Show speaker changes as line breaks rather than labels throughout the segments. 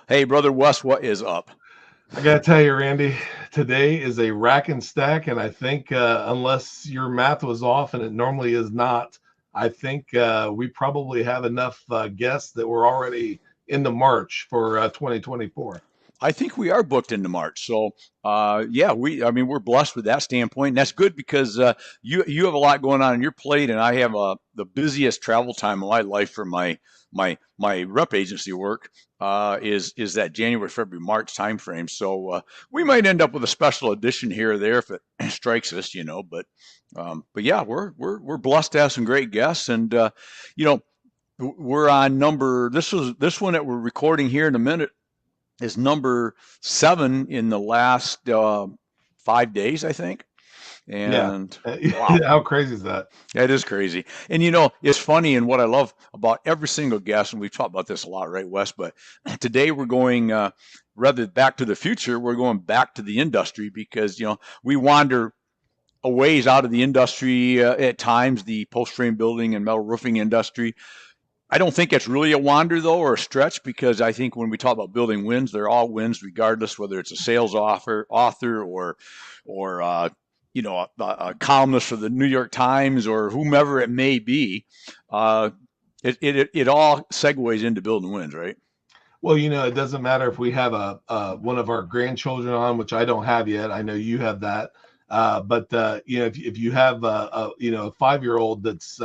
Hey, brother Wes, what is up?
I gotta tell you, Randy, today is a rack and stack, and I think unless your math was off, and it normally is not, I think we probably have enough guests that we're already into March for 2024.
I think we are booked into March. So, yeah, I mean, we're blessed with that standpoint. And that's good because you have a lot going on your plate, and I have the busiest travel time of my life for my rep agency work is that January, February, March timeframe. So we might end up with a special edition here or there if it strikes us, but yeah, we're blessed to have some great guests, and you know, we're on number. This one that we're recording here in a minute is number 7 in the last 5 days, I think.
Yeah,
And wow,
how crazy is that?
that is crazy. And it's funny, and what I love about every single guest, and we've talked about this a lot, right, Wes? But today we're going rather back to the future, we're going back to the industry because we wander a ways out of the industry at times, the post frame building and metal roofing industry. I don't think it's really a wander though, or a stretch, because I think when we talk about building wins, they're all wins, regardless whether it's a sales author, or a columnist for the New York Times or whomever it may be. Uh, it all segues into building wins, right?
Well, it doesn't matter if we have a one of our grandchildren on, which I don't have yet. I know you have that, but if you have a 5-year-old that's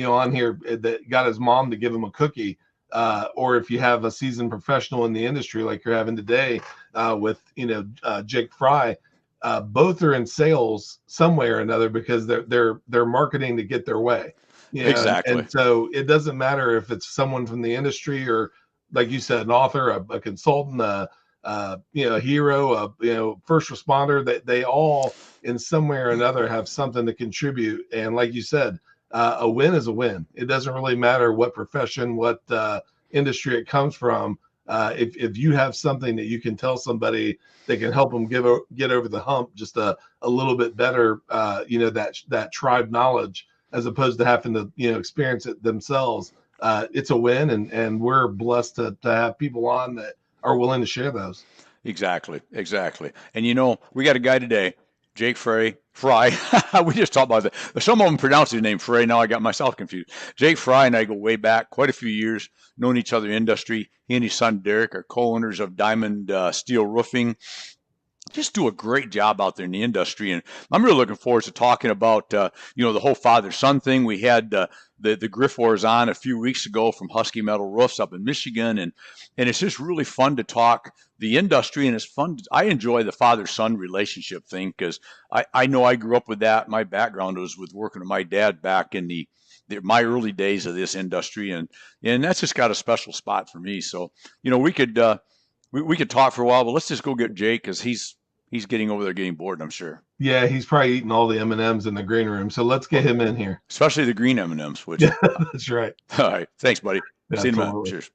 on here that got his mom to give him a cookie, or if you have a seasoned professional in the industry like you're having today with Jake Frey, both are in sales some way or another because they're marketing to get their way.
Exactly.
And so it doesn't matter if it's someone from the industry or, like you said, an author, a consultant, a hero, first responder. That they all in some way or another have something to contribute. And like you said, a win is a win. It doesn't really matter what profession, what industry it comes from. If you have something that you can tell somebody that can help them get over the hump just a little bit better, that tribe knowledge, as opposed to having to experience it themselves, it's a win, and we're blessed to have people on that are willing to share those.
Exactly. And we got a guy today, Jake Frey. We just talked about that. Some of them pronounce his name Frey. Now I got myself confused. Jake Frey and I go way back, quite a few years, known each other in industry. He and his son Derek are co-owners of Diamond Steel Roofing. Just do a great job out there in the industry, and I'm really looking forward to talking about the whole father-son thing. We had the Griff Wars on a few weeks ago from Husky Metal Roofs up in Michigan, and it's just really fun to talk the industry, and it's fun. I enjoy the father-son relationship thing because I know I grew up with that. My background was with working with my dad back in my early days of this industry, and that's just got a special spot for me. So we could we could talk for a while, but let's just go get Jake because he's getting over there getting bored, I'm sure.
Yeah, he's probably eating all the M&Ms in the green room. So let's get him in here.
Especially the green M&Ms, which
Yeah, that's right.
All right. Thanks, buddy.
Yeah,
See you in a minute.
totally.
Cheers.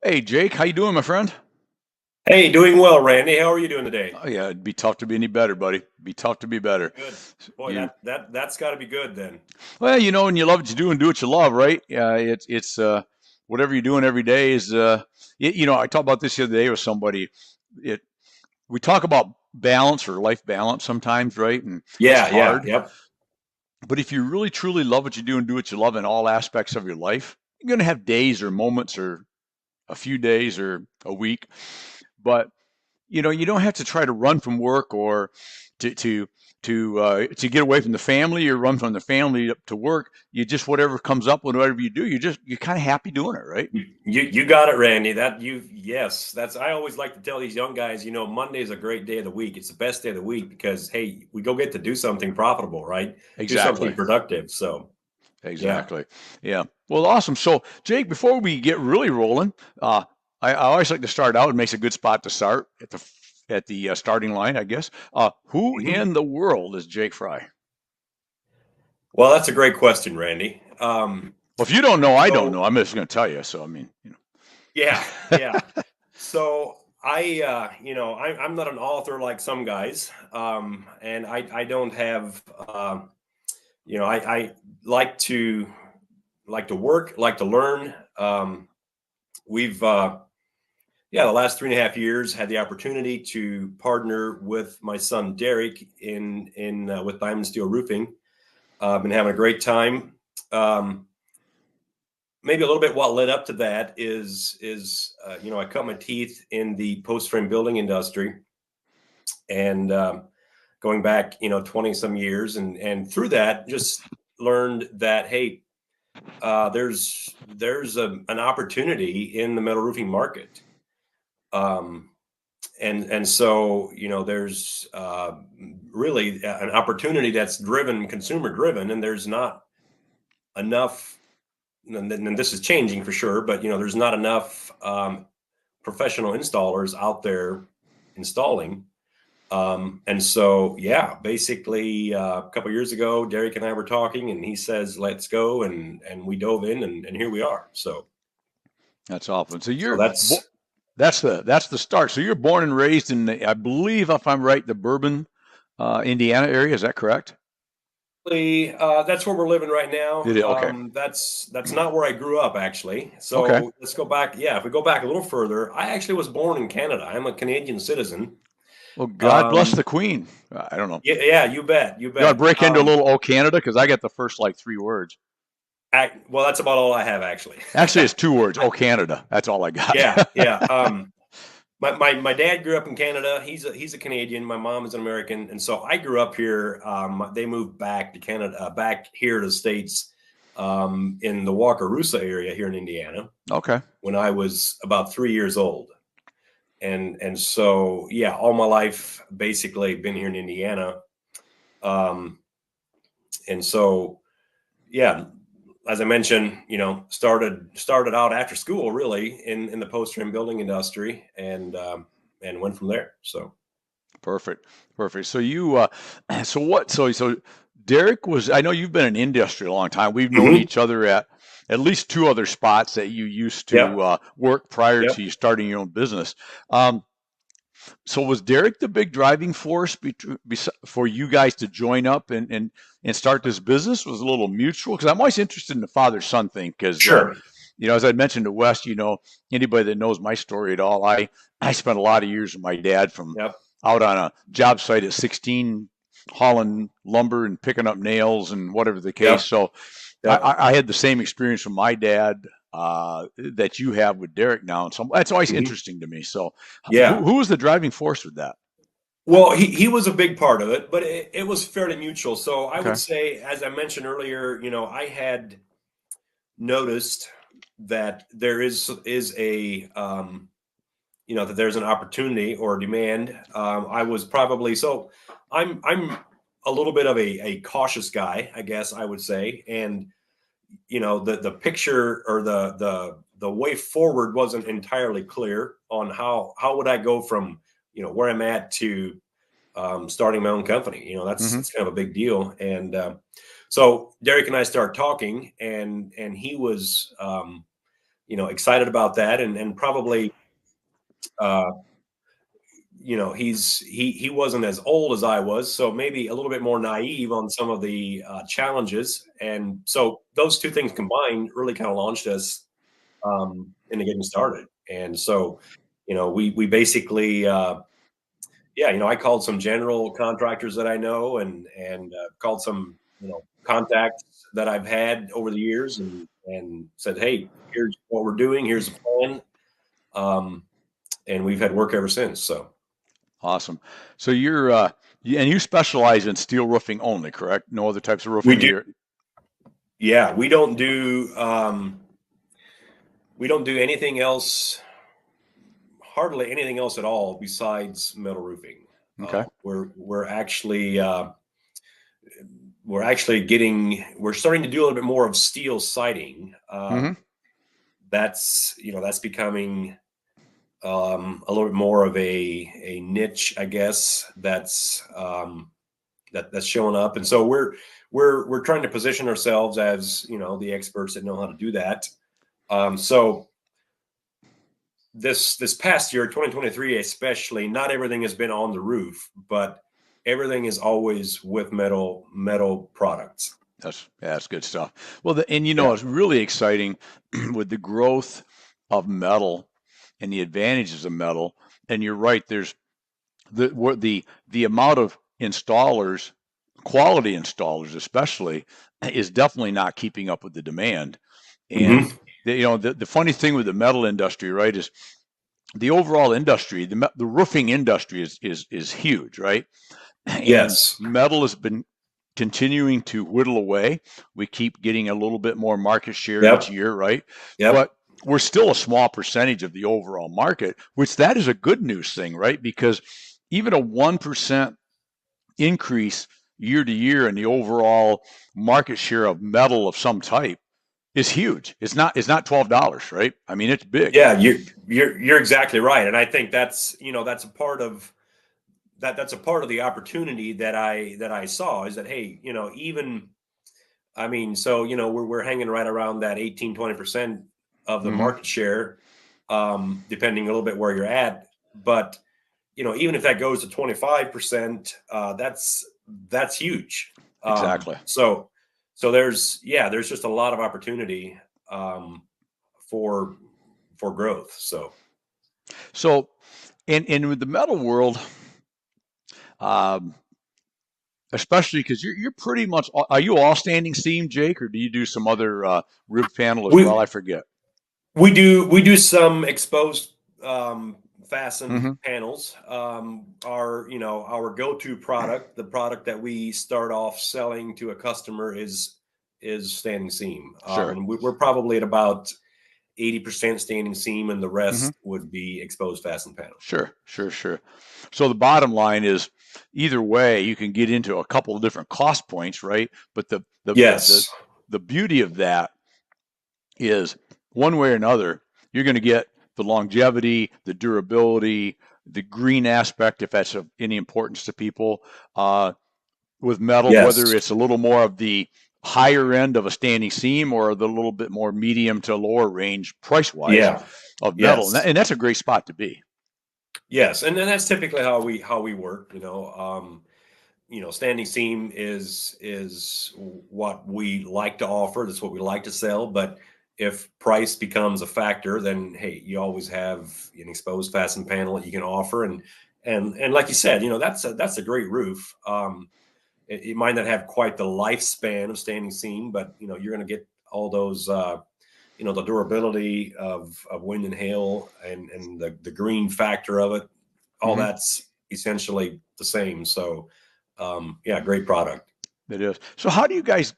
Hey, Jake, how you doing, my friend?
Hey, doing well, Randy. How are you doing today?
Oh, yeah, it'd be tough to be any better, buddy. It'd be tough to be better.
Good. Boy,
You,
that's got to be good then.
well, and you love what you do and do what you love, right? It's whatever you're doing every day is. I talked about this the other day with somebody. It We talk about balance or life balance sometimes, right? And it's
Yeah,
hard.
yep.
But if you really truly love what you do and do what you love in all aspects of your life, you're going to have days or moments or a few days or a week. But you don't have to try to run from work or to to to get away from the family or run from the family up to work. You just whatever comes up, whatever you do, you're kind of happy doing it, right?
You got it, Randy. Yes, that's I always like to tell these young guys, Monday is a great day of the week. It's the best day of the week because hey, we go get to do something profitable, right? Do something
Exactly.
productive. So yeah.
Exactly. Yeah. Well, awesome. So, Jake, before we get really rolling, I always like to start out. It makes a good spot to start at the starting line, I guess. Who
Mhm.
in the world is Jake Frey?
Well, that's a great question, Randy.
Well, if you don't know, I don't
So
know. I'm just going to tell you. So, I mean.
yeah. So I'm not an author like some guys, and I don't have, I like to work, like to learn. We've the last 3.5 years had the opportunity to partner with my son Derek in with Diamond Steel Roofing. Been having a great time. Maybe a little bit what led up to that is I cut my teeth in the post frame building industry, and going back 20 some years, and through that just learned that, hey, there's an opportunity in the metal roofing market. And so there's really an opportunity that's consumer driven, and there's not enough, and this is changing for sure, but there's not enough professional installers out there installing. And so basically a couple of years ago, Derek and I were talking, and he says, let's go, and we dove in, and here we are. So
that's awesome. So that's the start. So you're born and raised in I believe, if I'm right, the Bourbon, Indiana area. Is that correct?
That's where we're living right now.
Okay.
That's not where I grew up, actually. So Let's go back. Yeah, if we go back a little further, I actually was born in Canada. I'm a Canadian citizen.
Well, God bless the Queen. I don't know.
Yeah, you bet.
You got to break into a little "Oh Canada" because I got the first 3 words.
Well, that's about all I have, actually.
Actually, it's 2 words. "Oh Canada." That's all I got.
Yeah. My dad grew up in Canada. He's a Canadian. My mom is an American, and so I grew up here. They moved back to Canada, back here to the States, in the Wakarusa area here in Indiana.
Okay.
When I was about 3 years old, and so all my life basically been here in Indiana, and so as I mentioned, started out after school really in the post frame building industry, and went from there. So
perfect. So you so Derek was, I know you've been in industry a long time. We've known each other at least 2 other spots that you used to work prior to you starting your own business. So was Derek the big driving force for you guys to join up and start this business? Was it a little mutual? Because I'm always interested in the father-son thing. Because
sure.
As I mentioned to Wes, anybody that knows my story at all, I spent a lot of years with my dad from out on a job site at 16, hauling lumber and picking up nails and whatever the case. So I had the same experience from my dad that you have with Derek now, and so that's always interesting to me. So, who was the driving force with that?
Well, he was a big part of it, but it was fairly mutual. So I would say, as I mentioned earlier, I had noticed that there is a that there's an opportunity or a demand. I was probably I'm a little bit of a cautious guy, I guess I would say, and the picture or the way forward wasn't entirely clear on how would I go from where I'm at to starting my own company. That's kind of a big deal. And so Derek and I started talking, and he was excited about that, and probably he wasn't as old as I was, so maybe a little bit more naive on some of the challenges. And so those 2 things combined really kind of launched us into getting started. And so, we basically, I called some general contractors that I know, and called some, contacts that I've had over the years, and said, hey, here's what we're doing. Here's the plan. And we've had work ever since. So.
Awesome. So you're and you specialize in steel roofing only, correct? No other types of roofing?
We do. Yeah, we don't do anything else, hardly anything else at all besides metal roofing.
Okay.
We're actually starting to do a little bit more of steel siding. That's becoming a little bit more of a niche, I guess, that's showing up. And so we're trying to position ourselves as, the experts that know how to do that. So this past year, 2023 especially, not everything has been on the roof, but everything is always with metal products.
That's good stuff. Well, and
Yeah.
it's really exciting with the growth of metal and the advantages of metal. And you're right. There's the amount of installers, quality installers especially, is definitely not keeping up with the demand. And the funny thing with the metal industry, right, is the overall industry, the roofing industry is huge, right? And
Yes.
metal has been continuing to whittle away. We keep getting a little bit more market share each
Yep.
year, right?
Yep.
But we're still a small percentage of the overall market, which that is a good news thing, right? Because even a 1% increase year to year in the overall market share of metal of some type is huge. It's not $12, right? I mean, it's big.
Yeah, you're exactly right. And I think that's a part of that's a part of the opportunity that I saw, is that, hey, even, I mean, so we're hanging right around that 18-20% of the
Mm-hmm.
market share, depending a little bit where you're at. But even if that goes to 25%, that's huge.
Exactly.
So there's just a lot of opportunity, for growth.
So, and with the metal world, especially because you're pretty much, are you all standing seam, Jake, or do you do some other roof panel as well?
we
I forget.
we do some exposed, fastened
Mm-hmm.
panels. Our go-to product, the product that we start off selling to a customer, is standing seam.
Sure.
And we're probably at about 80% standing seam, and the
Mm-hmm.
rest would be exposed fastened panels.
Sure. So the bottom line is, either way, you can get into a couple of different cost points, right? But
Yes.
the beauty of that is, one way or another, you're going to get the longevity, the durability, the green aspect, if that's of any importance to people, with metal,
Yes.
whether it's a little more of the higher end of a standing seam or the little bit more medium to lower range price wise
Yeah.
of metal.
Yes.
And that's a great spot to be.
Yes. And then that's typically how we work. Standing seam is what we like to offer. That's what we like to sell. But if price becomes a factor, then hey, you always have an exposed fastened panel that you can offer. And like you said, that's a great roof. It might not have quite the lifespan of standing seam, but you're going to get all those, the durability of wind and hail, and the green factor of it. All
Mm-hmm.
that's essentially the same. So, great product.
It is. So how do you guys?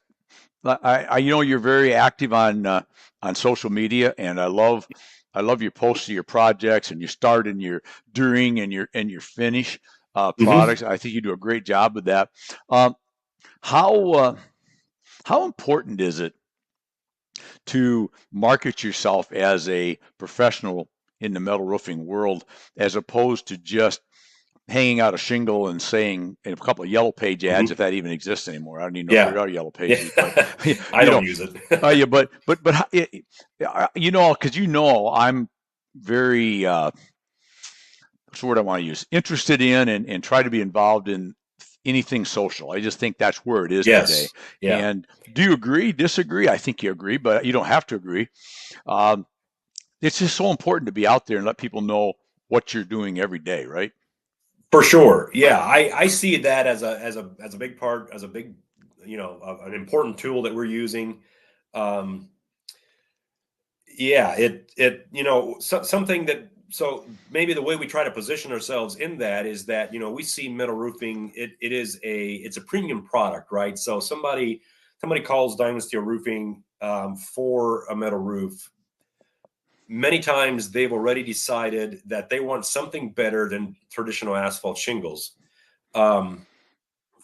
You're very active on social media, and I love your posts of your projects and your start and your during and your finish products. I think you do a great job with that. Um, how important is it to market yourself as a professional in the metal roofing world, as opposed to just hanging out a shingle and saying in a couple of yellow page ads, if that even exists anymore? I don't even know if there
Yeah.
are yellow pages, but
I don't use it.
yeah, but because I'm very what's the word I want to use? Interested in and try to be involved in anything social. I just think that's where it is today.
Yes. Yeah.
And do you agree? Disagree? I think you agree, but you don't have to agree. Um, it's just so important to be out there and let people know what you're doing every day, right?
For sure. Yeah. I see that as a big part, as a big, an important tool that we're using. Um, yeah, something that, so maybe the way we try to position ourselves in that is that, we see metal roofing, it's a premium product, right? So somebody calls Diamond Steel Roofing, for a metal roof. Many times they've already decided that they want something better than traditional asphalt shingles. And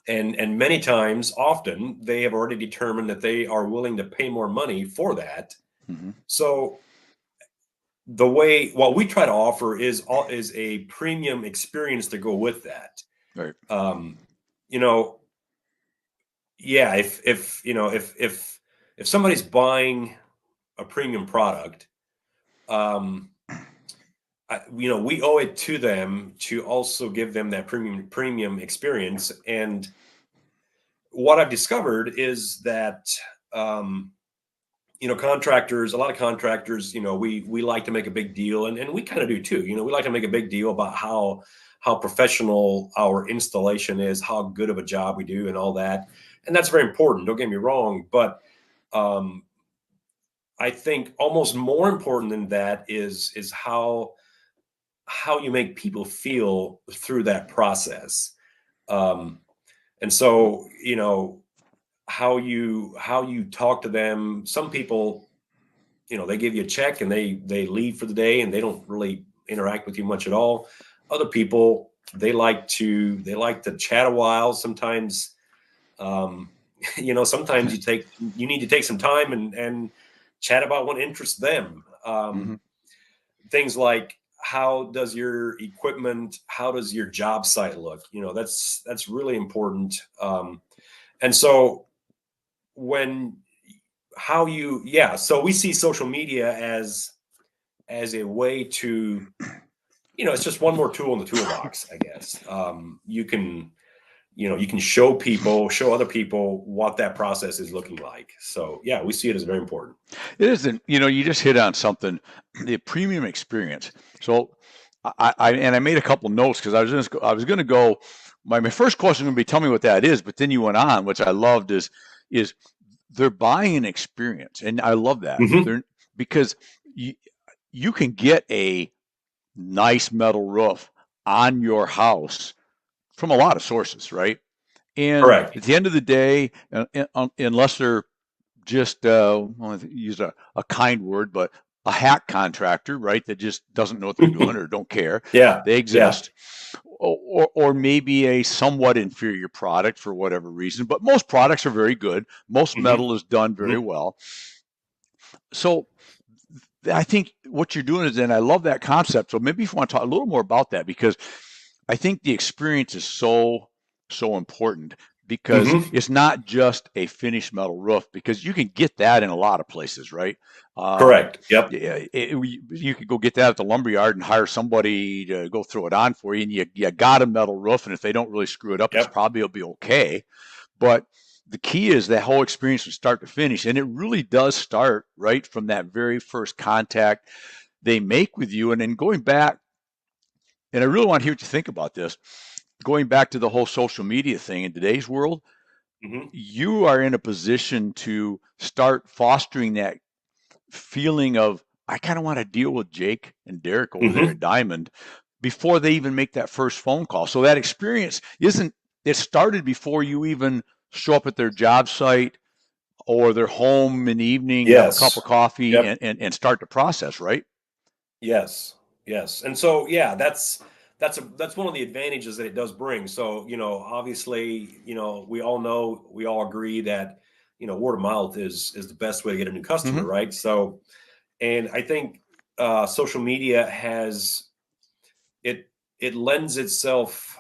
many times, often, they have already determined that they are willing to pay more money for that.
Mm-hmm.
So what we try to offer is a premium experience to go with that.
Right.
Yeah, if somebody's buying a premium product, we owe it to them to also give them that premium experience. And what I've discovered is that, contractors, a lot of contractors, we like to make a big deal, and we kind of do too. We like to make a big deal about how professional our installation is, how good of a job we do, and all that. And that's very important. Don't get me wrong, but I think almost more important than that is how you make people feel through that process. And so, how you talk to them. Some people, they give you a check and they leave for the day and they don't really interact with you much at all. Other people, they like to chat a while. Sometimes, sometimes you need to take some time and chat about what interests them. Things like, how does your equipment, how does your job site look? That's really important. And so so we see social media as a way to, it's just one more tool in the toolbox, I guess. You can show other people what that process is looking like. So yeah, we see it as very important.
It isn't, you just hit on something, the premium experience. So I made a couple notes because I was going to go, my first question was going to be, tell me what that is. But then you went on, which I loved, is they're buying an experience. And I love that. Because you can get a nice metal roof on your house from a lot of sources, right? And
correct.
At the end of the day, unless they're just use a kind word, but a hack contractor, right? That just doesn't know what they're doing or don't care.
Yeah,
they exist. Yeah. Or maybe a somewhat inferior product for whatever reason, but most products are very good. Most metal is done very well. So I think what you're doing is, and I love that concept. So maybe if you want to talk a little more about that, because I think the experience is so important, because it's not just a finished metal roof, because you can get that in a lot of places, right?
Correct. Yep.
You could go get that at the lumberyard and hire somebody to go throw it on for you, and you got a metal roof, and if they don't really screw it up, it's probably will be okay. But the key is that whole experience from start to finish, and it really does start right from that very first contact they make with you. And then going back, and I really want to hear what you think about this, going back to the whole social media thing in today's world, you are in a position to start fostering that feeling of, I kind of want to deal with Jake and Derek over there at Diamond before they even make that first phone call. So that experience it started before you even show up at their job site or their home in the evening, have a cup of coffee and start the process, right?
Yes. And so, yeah, that's one of the advantages that it does bring. So, obviously, we all agree that, word of mouth is the best way to get a new customer, right? So, and I think social media it lends itself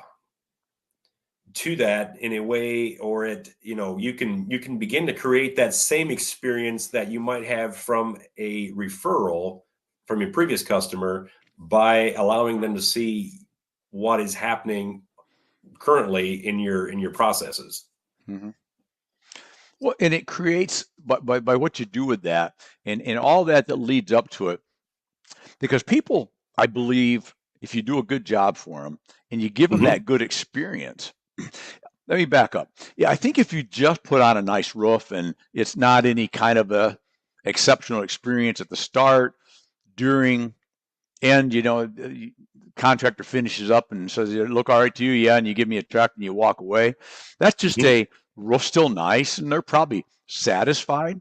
to that in a way, or you can begin to create that same experience that you might have from a referral from your previous customer, by allowing them to see what is happening currently in your processes.
Well, and it creates, by what you do with that, and all that leads up to it, because people, I believe, if you do a good job for them and you give them that good experience. Let me back up. Yeah, I think if you just put on a nice roof and it's not any kind of a exceptional experience at the start, during, and contractor finishes up and says, "Look all right to you, yeah," and you give me a check and you walk away, that's just a roof's still nice and they're probably satisfied.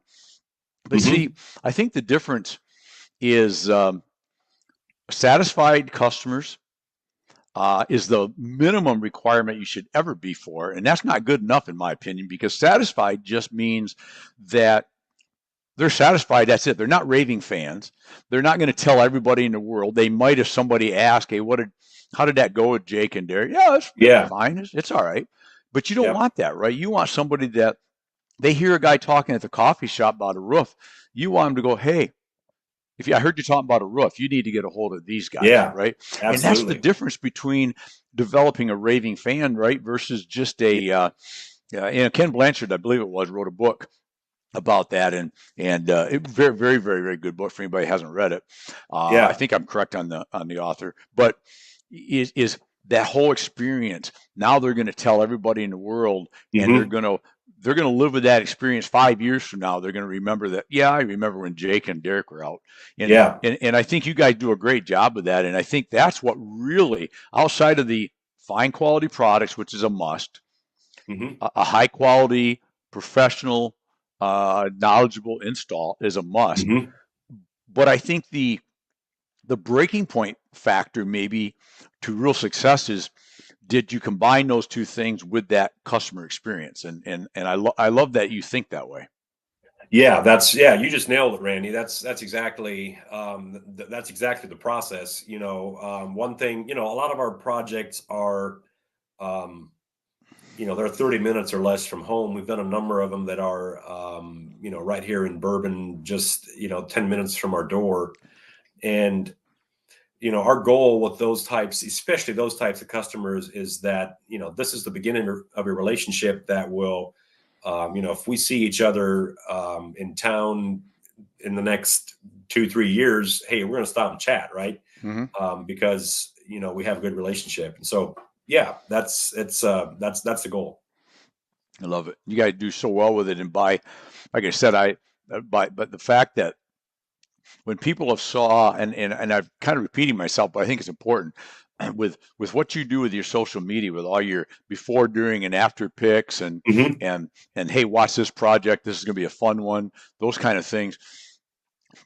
But see, I think the difference is satisfied customers is the minimum requirement you should ever be for. And that's not good enough, in my opinion, because satisfied just means that they're satisfied. That's it. They're not raving fans. They're not going to tell everybody in the world. They might, if somebody asks, "Hey, how did that go with Jake and Derek?" "Yeah, it's fine. It's all right." But you don't want that, right? You want somebody that they hear a guy talking at the coffee shop about a roof. You want them to go, "Hey, I heard you talking about a roof, you need to get a hold of these guys,
Yeah,
right? And that's the
absolutely.
difference between developing a raving fan, right, versus just Ken Blanchard, I believe it was, wrote a book about that, and it very, very, very, very good book for anybody who hasn't read it. I
Yeah.
think I'm correct on the author, but is that whole experience. Now they're going to tell everybody in the world, and they're
Hmm.
going to live with that experience 5 years from now. They're going to remember that. Yeah, I remember when Jake and Derek were out, and
Yeah.
and I think you guys do a great job of that. And I think that's what really, outside of the fine quality products, which is a must,
Hmm.
a high quality, professional, knowledgeable install is a must.
Hmm.
But I think the breaking point factor maybe to real success is, did you combine those two things with that customer experience? And I love that you think that way.
Yeah, you just nailed it, Randy. That's exactly that's exactly the process. One thing, a lot of our projects are um, they're 30 minutes or less from home. We've done a number of them that are right here in Bourbon, just 10 minutes from our door. And our goal with those types, especially those types of customers, is that this is the beginning of a relationship that will, if we see each other in town in the next 2-3 years, hey, we're going to stop and chat, right?
Mm-hmm.
Because we have a good relationship, and so yeah, that's the goal.
I love it. You guys do so well with it, and like I said, but the fact that when people have saw, and I'm kind of repeating myself, but I think it's important with what you do with your social media, with all your before, during, and after pics,
Hmm.
and hey, watch this project. This is going to be a fun one. Those kind of things.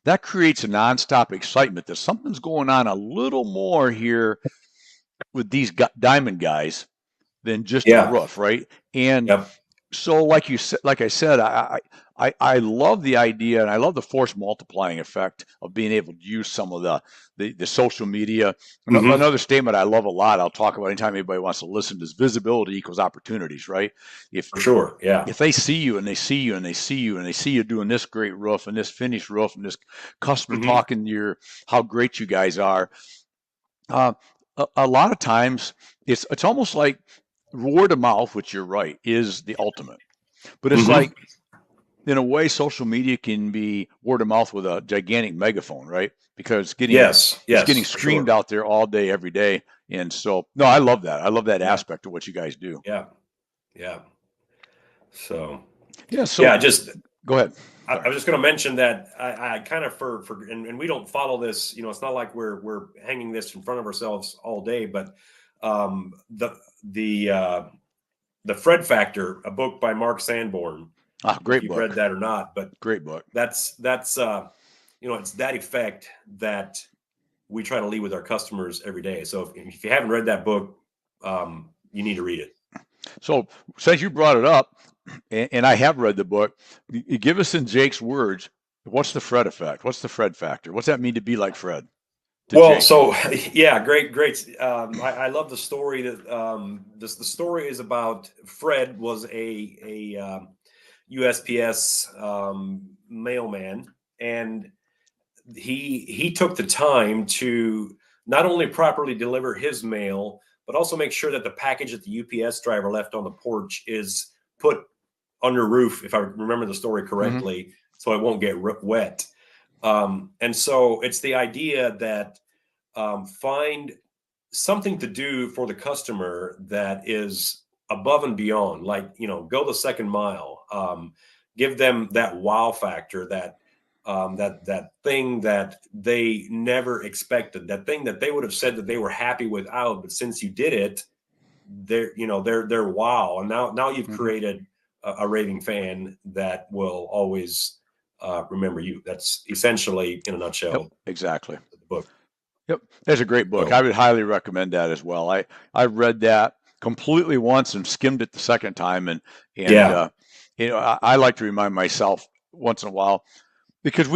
That creates a nonstop excitement that something's going on a little more here with these diamond guys than just a
Yeah.
roof, right? And
Yep.
so, like I said, I love the idea, and I love the force multiplying effect of being able to use some of the social media.
Hmm.
Another statement I love a lot, I'll talk about anytime anybody wants to listen, is visibility equals opportunities, right? If
For sure. Yeah.
if they see you and they see you and they see you and they see you doing this great roof and this finished roof and this customer
Hmm.
talking how great you guys are, uh, a lot of times it's almost like word of mouth, which you're right is the ultimate. But it's
Hmm.
like, in a way, social media can be word of mouth with a gigantic megaphone, right? Because
Yes.
it's getting
Yes. For
screamed
sure.
out there all day, every day. And so, no, I love that. I love that
Yeah.
aspect of what you guys do.
Yeah. Yeah. So
Yeah.
yeah,
So
just
go ahead.
I
Sorry.
was just going to mention that I kind of and we don't follow this. It's not like we're hanging this in front of ourselves all day. But um, the the uh, the Fred Factor, a book by Mark Sanborn. I don't know if
Great
you've read
book.
that or not, but
Great book.
that's it's that effect that we try to leave with our customers every day. So if you haven't read that book, you need to read it.
So since you brought it up, and I have read the book, give us in Jake's words, what's the Fred effect? What's the Fred factor? What's that mean to be like Fred to
Well,
Jake?
so yeah, great. I love the story that the story is about. Fred was a USPS mailman, and he took the time to not only properly deliver his mail, but also make sure that the package that the UPS driver left on the porch is put under roof, if I remember the story
Mm-hmm.
correctly, so it won't get wet. And so it's the idea that find something to do for the customer that is above and beyond, like go the second mile, give them that wow factor, that thing that they never expected, that thing that they would have said that they were happy without, but since you did it, they're wow. And now you've
Mm-hmm.
created a raving fan that will always remember you. That's essentially, in a
Yep,
nutshell,
exactly.
the book.
Yep, that's a great book.
So
I would highly recommend that as well. I've read that completely once and skimmed it the second time, and
yeah.
I like to remind myself once in a while, because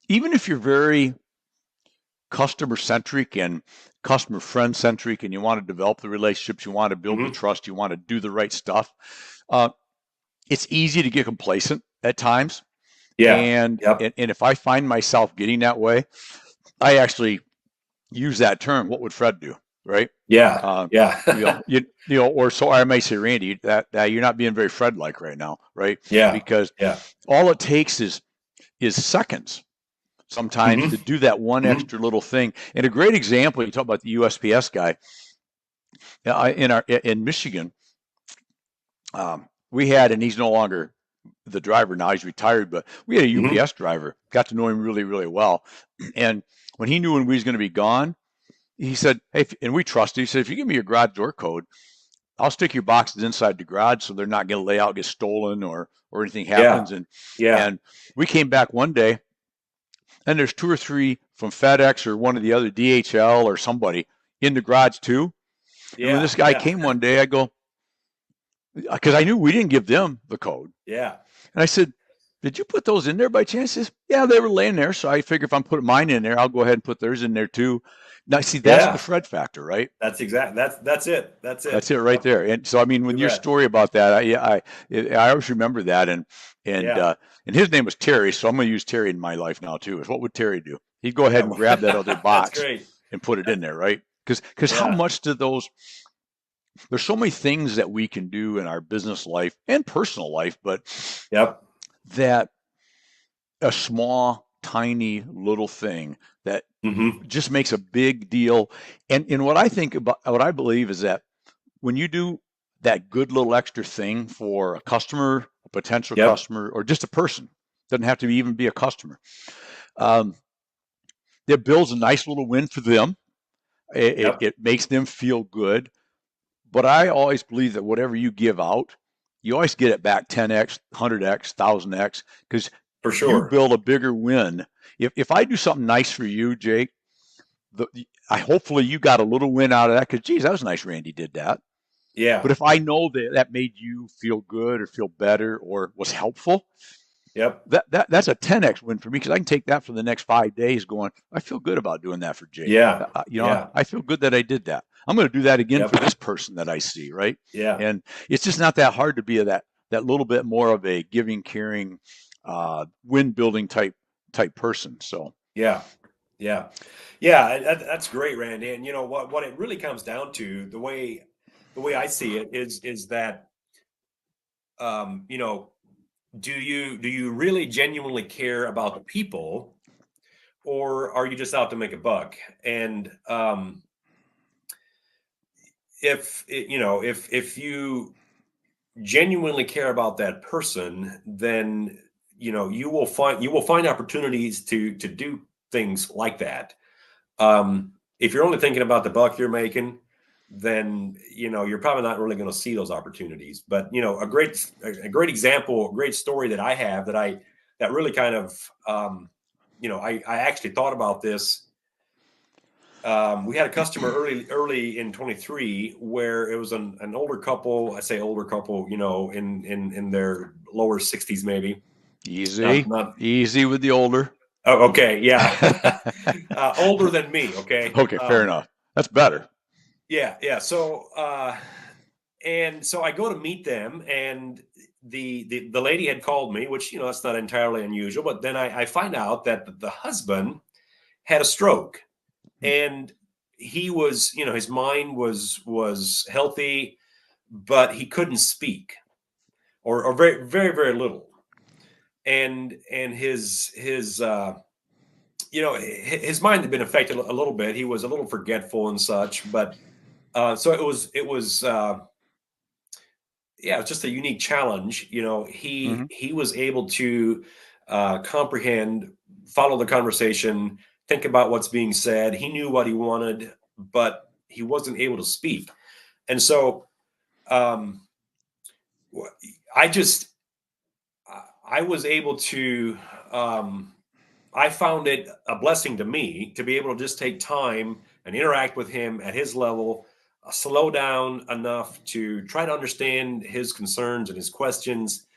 even if you're very customer centric and customer friend centric, and you want to develop the relationships, you want to build the
Hmm.
trust, you want to do the right stuff, uh, it's easy to get complacent at times.
Yeah.
And,
Yep.
and if I find myself getting that way, I actually use that term. What would Fred do? Right.
Yeah. Yeah.
Or so I may say, Randy, that you're not being very Fred-like right now, right?
Yeah.
Because
Yeah.
all it takes is seconds sometimes to do that one extra little thing. And a great example, you talk about the USPS guy in Michigan. We had, and he's no longer the driver now; he's retired. But we had a UPS driver. Got to know him really, really well. And when he knew when we was going to be gone, he said, "Hey," and we trusted. He said, "If you give me your garage door code, I'll stick your boxes inside the garage so they're not going to lay out, get stolen, or anything
Yeah.
happens."
Yeah.
And we came back one day, and there's 2 or 3 from FedEx or one of the other DHL or somebody in the garage too. And when
Yeah.
this guy came one day, I go, because I knew we didn't give them the code.
Yeah.
And I said, "Did you put those in there by chance?" He says, "Yeah, they were laying there. So I figure if I'm putting mine in there, I'll go ahead and put theirs in there too." Now, see, that's the
Yeah.
Fred factor, right?
That's it. That's it.
That's it right there. And so, I mean, when
You
your
bet.
story about that, I always remember that. And
Yeah.
and his name was Terry, so I'm going to use Terry in my life now too. Is what would Terry do? He'd go ahead and grab that other
That's
box
great.
and put it in there, right? Because how
Yeah.
much do those? There's so many things that we can do in our business life and personal life, but
Yep.
that a small, tiny little thing that just makes a big deal. And what I think about, what I believe is that when you do that good little extra thing for a customer, a potential
Yep.
customer, or just a person, doesn't have to even be a customer, it builds a nice little win for them.
Yep.
It makes them feel good. But I always believe that whatever you give out, you always get it back 10x, 100x, 1000x, because
For
you
sure.
build a bigger win. If I do something nice for you, Jake, hopefully you got a little win out of that because, geez, that was nice. Randy did that.
Yeah.
But if I know that made you feel good or feel better or was helpful,
Yep.
that's a 10x win for me because I can take that for the next 5 days going, I feel good about doing that for Jake.
Yeah. Yeah.
I feel good that I did that. I'm going to do that again
Yep.
for this person that I see, right?
Yeah.
And it's just not that hard to be that little bit more of a giving, caring, win building type person. So
Yeah. Yeah. Yeah. That's great, Randy. And you know what it really comes down to, the way I see it is that you know, do you really genuinely care about the people, or are you just out to make a buck? And if you genuinely care about that person, then you will find opportunities to do things like that. If you're only thinking about the buck you're making, then you're probably not really going to see those opportunities. But a great example, a great story that I have that really kind of I actually thought about this. We had a customer early in 23 where it was an older couple. I say older couple, in their lower 60s maybe. Not
easy with the older.
Oh, okay, yeah. Older than me, okay.
Okay, fair enough. That's better.
Yeah. So and so I go to meet them, and the lady had called me, which that's not entirely unusual, but then I find out that the husband had a stroke, and he was, his mind was healthy, but he couldn't speak, or very, very, very little. And his his mind had been affected a little bit. He was a little forgetful and such, but so it was yeah, it's just a unique challenge. He was able to comprehend, follow the conversation, think about what's being said. He knew what he wanted, but he wasn't able to speak. And so I was able to I found it a blessing to me to be able to just take time and interact with him at his level, slow down enough to try to understand his concerns and his questions.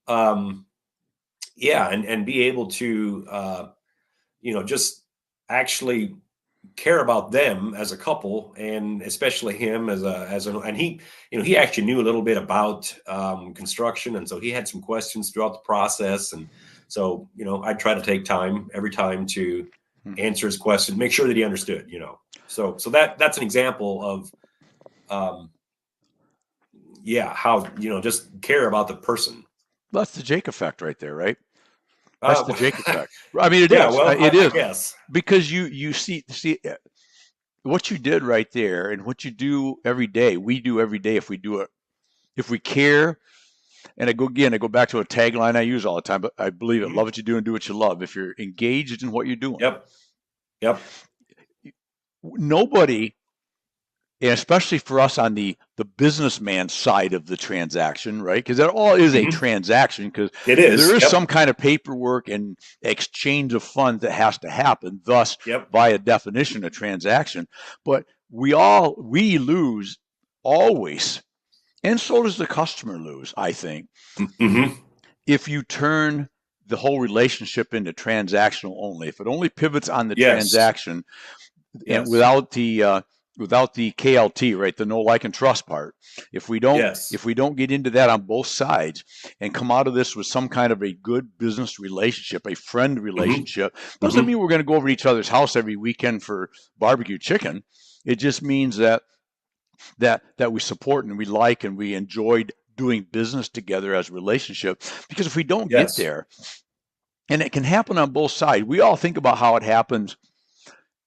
And be able to, just actually care about them as a couple, and especially him and he actually knew a little bit about construction, and so he had some questions throughout the process, and So, I try to take time every time to answer his question, make sure that he understood, So that's an example of, how, just care about the person.
That's the Jake effect right there, right? That's the Jake effect. I mean, it
yeah,
is.
well,
It
I
is
guess.
because you see what you did right there, and what you do every day. We do every day if we do it. If we care, and I go back to a tagline I use all the time, but I believe it: love what you do and do what you love. If you're engaged in what you're doing,
Yep.
Nobody, and especially for us on the businessman side of the transaction, right? Because it all is a transaction, because
it is.
There is some kind of paperwork and exchange of funds that has to happen, thus by definition a transaction. But we lose always, and so does the customer lose, I think, if you turn the whole relationship into transactional only. If it only pivots on the transaction and without the KLT, right, the know, like, and trust part. If we don't get into that on both sides and come out of this with some kind of a good business relationship, a friend relationship, doesn't mean we're going to go over to each other's house every weekend for barbecue chicken. It just means that we support and we like and we enjoyed doing business together as a relationship. Because if we don't get there, and it can happen on both sides, we all think about how it happens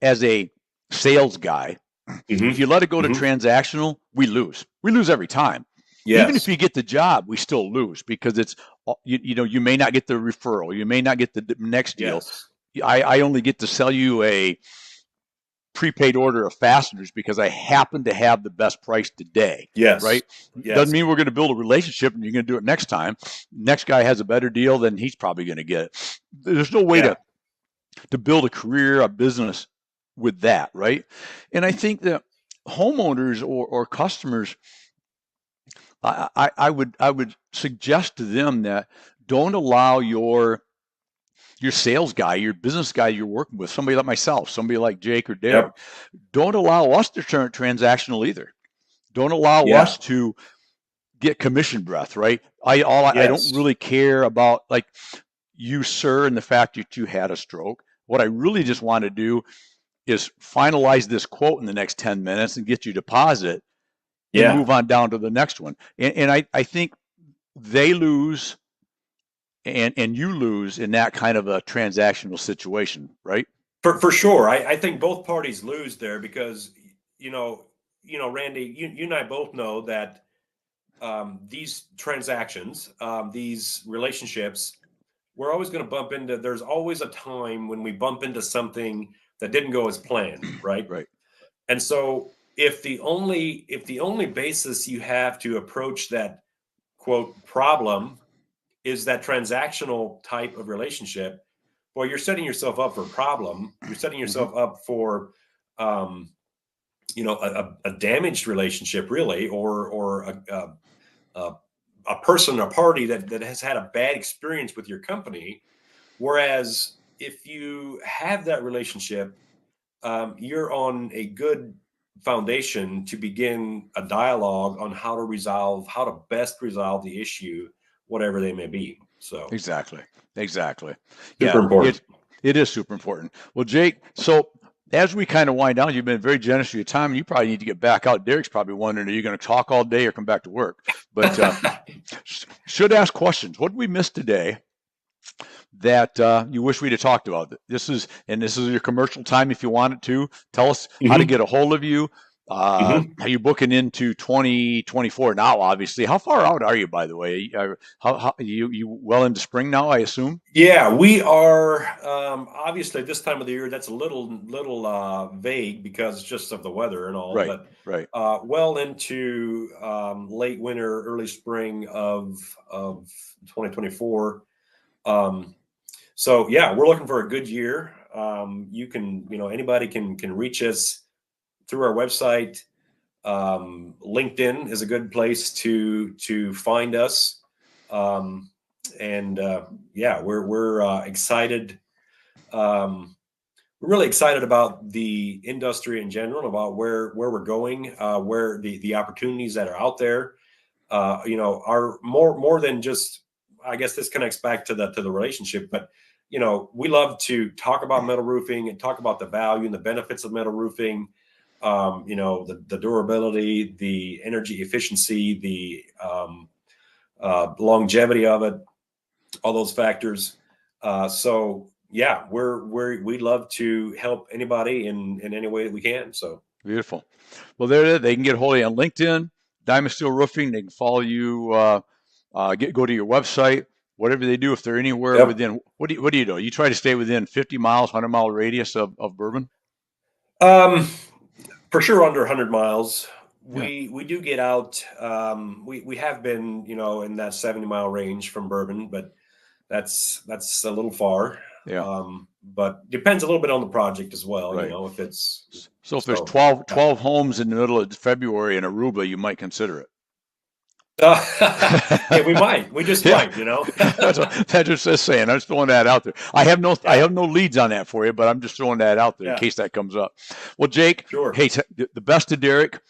as a sales guy. If you let it go to transactional, we lose. We lose every time. Even if you get the job, we still lose, because it's, you may not get the referral. You may not get the next deal. I only get to sell you a prepaid order of fasteners because I happen to have the best price today. Right? Doesn't mean we're going to build a relationship and you're going to do it next time. Next guy has a better deal, then he's probably going to get it. There's no way to build a career, a business with that, right? And I think that homeowners or customers, I would suggest to them that don't allow your sales guy, your business guy you're working with, somebody like myself, somebody like Jake or Derek, don't allow us to turn transactional either. Don't allow us to get commission breath, right? I don't really care about, like, you, sir, and the fact that you had a stroke. What I really just want to do is finalize this quote in the next 10 minutes and get you deposit and move on down to the next one. And I think they lose and you lose in that kind of a transactional situation, right?
For sure. I think both parties lose there because, Randy, you and I both know that these transactions, these relationships, we're always going to bump into, there's always a time when we bump into something that didn't go as planned, right?
Right.
And so if the only basis you have to approach that quote problem is that transactional type of relationship, well, you're setting yourself up for a problem. You're setting yourself up for a damaged relationship, really, or a person, a party that has had a bad experience with your company. Whereas if you have that relationship, you're on a good foundation to begin a dialogue on how to best resolve the issue, whatever they may be. So
exactly.
Super important.
It is super important. Well, Jake, so as we kind of wind down, you've been very generous with your time, and you probably need to get back out. Derek's probably wondering, are you going to talk all day or come back to work? But should ask questions. What did we miss today that you wish we'd have talked about? This is your commercial time if you wanted to. Tell us how to get a hold of you. How you booking into 2024 now, obviously. How far out are you, by the way? How you well into spring now, I assume?
Yeah, we are obviously this time of the year, that's a little vague because just of the weather and all,
right.
Well into late winter, early spring of 2024. So yeah, we're looking for a good year. You can, anybody can reach us through our website. LinkedIn is a good place to find us. We're excited. We're really excited about the industry in general, about where we're going, where the opportunities that are out there, are more than just, I guess this connects back to the relationship, but we love to talk about metal roofing and talk about the value and the benefits of metal roofing. The durability, the energy efficiency, the longevity of it, all those factors. So yeah, we love to help anybody in any way that we can. So
beautiful. Well, there they can get a hold of you on LinkedIn, Diamond Steel Roofing. They can follow you. Go to your website. Whatever they do, if they're anywhere within, what do you do? You try to stay within 50 miles, 100-mile radius of Bourbon?
For sure under 100 miles. We do get out. We have been, in that 70-mile range from Bourbon, but that's a little far.
Yeah.
But depends a little bit on the project as well.
Right.
If it's
if there's 12 homes in the middle of February in Aruba, you might consider it.
Yeah, we might. We just might,
That's just saying. I'm just throwing that out there. I have no leads on that for you, but I'm just throwing that out there in case that comes up. Well, Jake, hey, the best to Derek.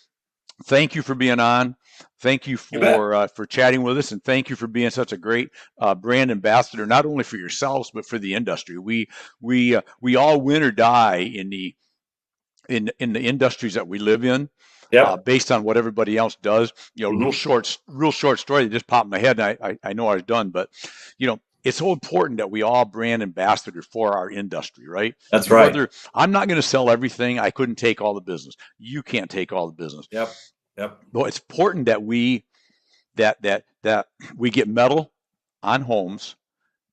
Thank you for being on. Thank you for chatting with us, and thank you for being such a great brand ambassador, not only for yourselves but for the industry. We all win or die in the industries that we live in. Based on what everybody else does, real short story that just popped in my head. And I know I was done, but it's so important that we all brand ambassadors for our industry, right?
That's right.
I'm not going to sell everything. I couldn't take all the business. You can't take all the business.
Yep.
But it's important that we get metal on homes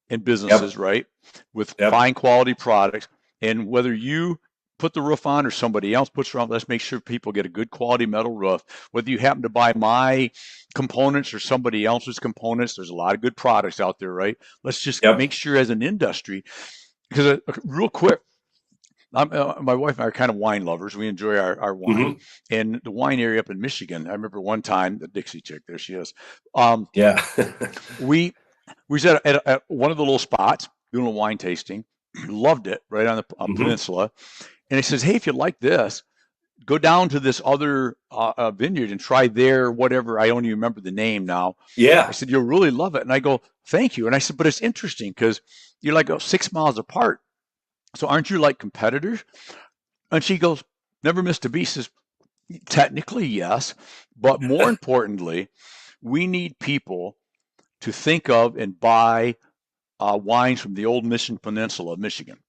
and businesses, right? With fine quality products, and whether you put the roof on or somebody else puts it on, let's make sure people get a good quality metal roof. Whether you happen to buy my components or somebody else's components, there's a lot of good products out there, right? Let's just make sure as an industry, because real quick, my wife and I are kind of wine lovers. We enjoy our wine, and the wine area up in Michigan. I remember one time, the Dixie chick, there she is. We was at one of the little spots doing a wine tasting. Loved it, right on the peninsula. And he says, hey, if you like this, go down to this other vineyard and try their whatever. I don't even remember the name now.
Yeah.
I said, you'll really love it. And I go, thank you. And I said, but it's interesting because you're like 6 miles apart. So aren't you like competitors? And she goes, never missed a beat. Says, technically, yes. But more importantly, we need people to think of and buy wines from the old Mission Peninsula of Michigan.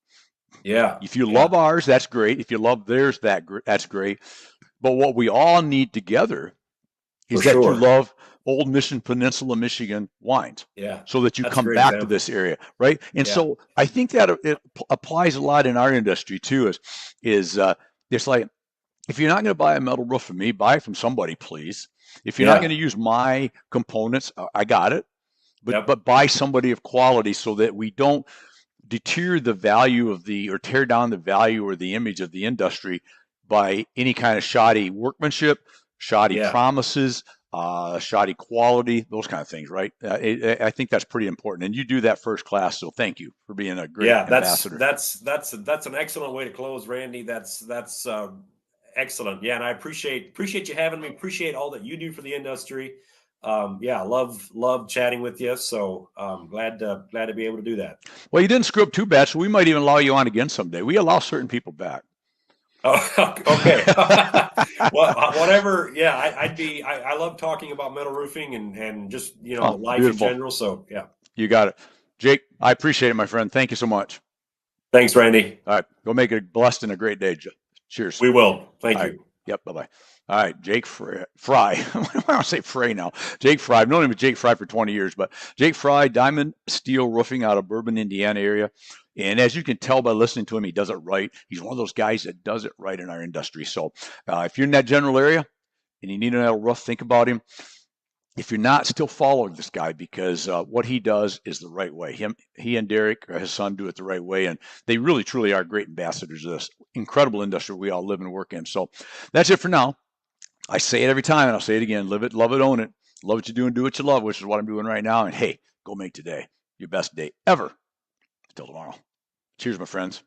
Yeah.
If you love ours, that's great. If you love theirs, that's great. But what we all need together is that you love old Mission Peninsula, Michigan wines.
Yeah.
So that you come back to this area, right? And so I think that it applies a lot in our industry too. Is it's like, if you're not going to buy a metal roof from me, buy it from somebody, please. If you're not going to use my components, I got it. But buy somebody of quality so that we don't deter the value of or tear down the value or the image of the industry by any kind of shoddy workmanship, shoddy promises, shoddy quality, those kind of things, right? I think that's pretty important, and you do that first class. So thank you for being a great ambassador.
That's an excellent way to close, Randy. That's excellent. Yeah, and I appreciate you having me. Appreciate all that you do for the industry. Love chatting with you. So glad to be able to do that.
Well, you didn't screw up too bad, so we might even allow you on again someday. We allow certain people back.
Oh, okay. Well, whatever. Yeah, I love talking about metal roofing and just life beautiful. In general. So yeah,
you got it, Jake. I appreciate it, my friend. Thank you so much.
Thanks, Randy.
All right, go make it a blessed and a great day. Cheers.
We will. Thank you.
Right. Yep. Bye-bye. All right, Jake Frey. I want to say Frey now. Jake Frey. I've known him as Jake Frey for 20 years, but Jake Frey, Diamond Steel Roofing out of Bourbon, Indiana area. And as you can tell by listening to him, he does it right. He's one of those guys that does it right in our industry. So if you're in that general area and you need a metal roof, think about him. If you're not, still follow this guy, because what he does is the right way. He and Derek, his son, do it the right way. And they really, truly are great ambassadors of this incredible industry we all live and work in. So that's it for now. I say it every time, and I'll say it again. Live it, love it, own it. Love what you do and do what you love, which is what I'm doing right now. And hey, go make today your best day ever. Until tomorrow. Cheers, my friends.